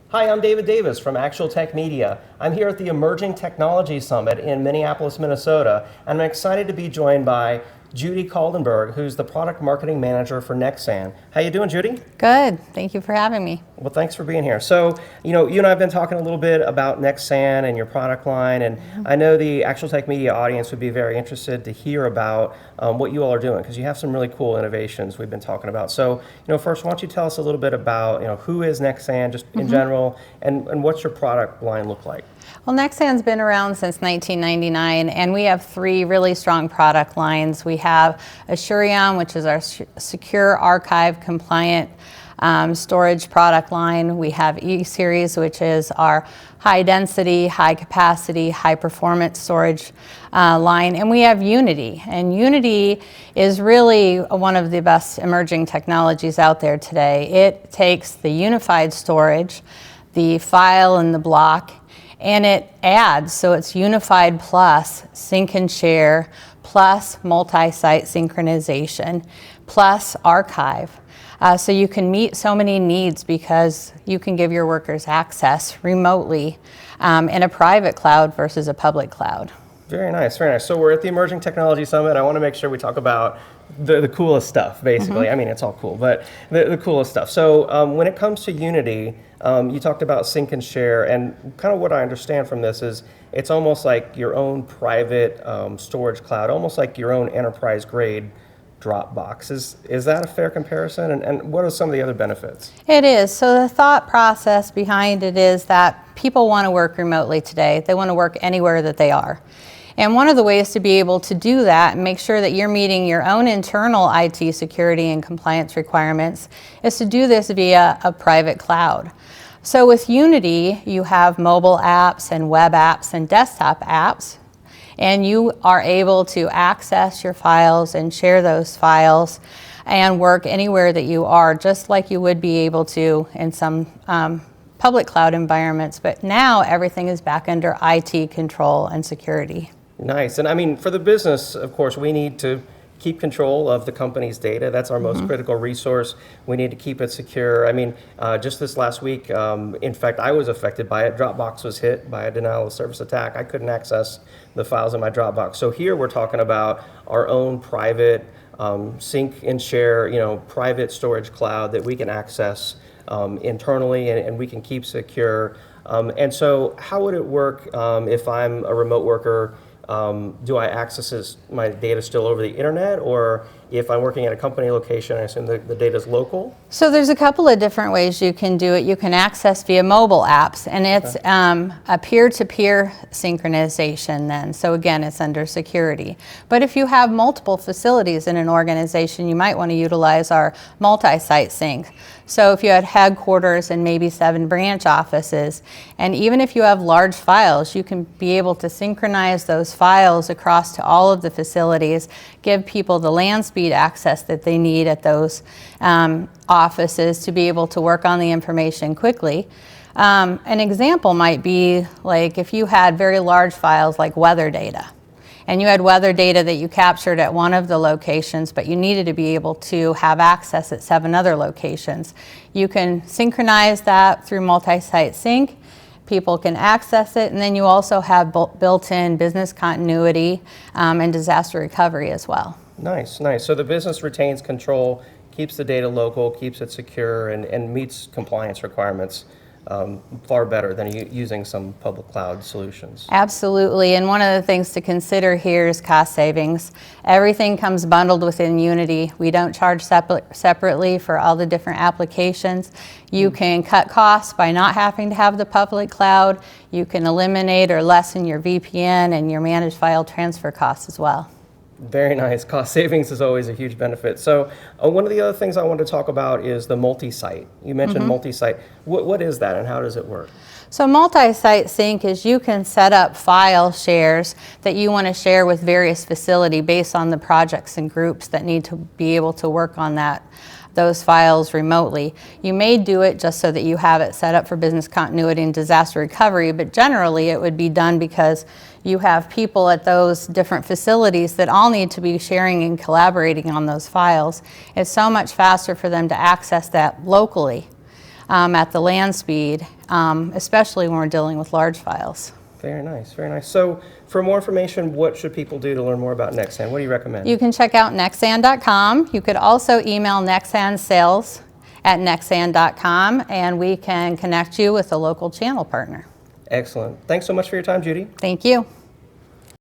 Hi, I'm David Davis from Actual Tech Media. I'm here at the Emerging Technology Summit in Minneapolis, Minnesota, and I'm excited to be joined by Judy Kaldenberg, who's the Product Marketing Manager for Nexsan. How you doing, Judy? Good. Thank you for having me. Well, thanks for being here. So, you and I have been talking a little bit about Nexsan and your product line, and I know the Actual Tech Media audience would be very interested to hear about what you all are doing, because you have some really cool innovations we've been talking about. So, first, why don't you tell us a little bit about, who is Nexsan, just in general, and what's your product line look like? Well, Nexsan's been around since 1999, and we have three really strong product lines. We have Assurion, which is our secure archive compliant storage product line. We have E-Series, which is our high density, high capacity, high performance storage line. And we have Unity. And Unity is really one of the best emerging technologies out there today. It takes the unified storage, the file and the block, and it adds, so it's unified plus sync and share, plus multi-site synchronization, plus archive. So you can meet so many needs because you can give your workers access remotely in a private cloud versus a public cloud. Very nice, very nice. So we're at the Emerging Technology Summit. I want to make sure we talk about the coolest stuff, basically. I mean, it's all cool, but the coolest stuff. So when it comes to Unity, you talked about sync and share, and kind of what I understand from this is it's almost like your own private storage cloud, almost like your own enterprise-grade Dropbox. Is that a fair comparison? And what are some of the other benefits? It is. So the thought process behind it is that people want to work remotely today. They want to work anywhere that they are. And one of the ways to be able to do that and make sure that you're meeting your own internal IT security and compliance requirements is to do this via a private cloud. So with Unity, you have mobile apps and web apps and desktop apps, and you are able to access your files and share those files and work anywhere that you are, just like you would be able to in some public cloud environments. But now everything is back under IT control and security. Nice. And I mean, for the business, of course, we need to keep control of the company's data. That's our most critical resource. We need to keep it secure. I mean, just this last week, in fact, I was affected by it. Dropbox was hit by a denial of service attack. I couldn't access the files in my Dropbox. So here we're talking about our own private sync and share, private storage cloud that we can access internally and we can keep secure. And so how would it work if I'm a remote worker? Do I access my data still over the internet, or if I'm working at a company location, I assume the data is local? So there's a couple of different ways you can do it. You can access via mobile apps, and it's a peer-to-peer synchronization then. So again, it's under security. But if you have multiple facilities in an organization, you might want to utilize our multi-site sync. So if you had headquarters and maybe 7 branch offices, and even if you have large files, you can be able to synchronize those files across to all of the facilities, give people the land speed access that they need at those offices to be able to work on the information quickly. An example might be like if you had very large files like weather data, and you had weather data that you captured at one of the locations, but you needed to be able to have access at 7 other locations. You can synchronize that through multi-site sync. People can access it, and then you also have built-in business continuity and disaster recovery as well. Nice, nice. So the business retains control, keeps the data local, keeps it secure, and meets compliance requirements far better than using some public cloud solutions. Absolutely, and one of the things to consider here is cost savings. Everything comes bundled within Unity. We don't charge separately for all the different applications. You can cut costs by not having to have the public cloud. You can eliminate or lessen your VPN and your managed file transfer costs as well. Very nice. Cost savings is always a huge benefit. So one of the other things I want to talk about is the multi-site. You mentioned multi-site. What is that and how does it work? So multi-site sync is you can set up file shares that you want to share with various facility based on the projects and groups that need to be able to work on those files remotely. You may do it just so that you have it set up for business continuity and disaster recovery, but generally it would be done because you have people at those different facilities that all need to be sharing and collaborating on those files. It's so much faster for them to access that locally at the land speed, especially when we're dealing with large files. Very nice, very nice. So for more information, what should people do to learn more about Nexsan? What do you recommend? You can check out Nexsan.com. You could also email Nexsan sales at Nexsan.com, and we can connect you with a local channel partner. Excellent. Thanks so much for your time, Judy. Thank you.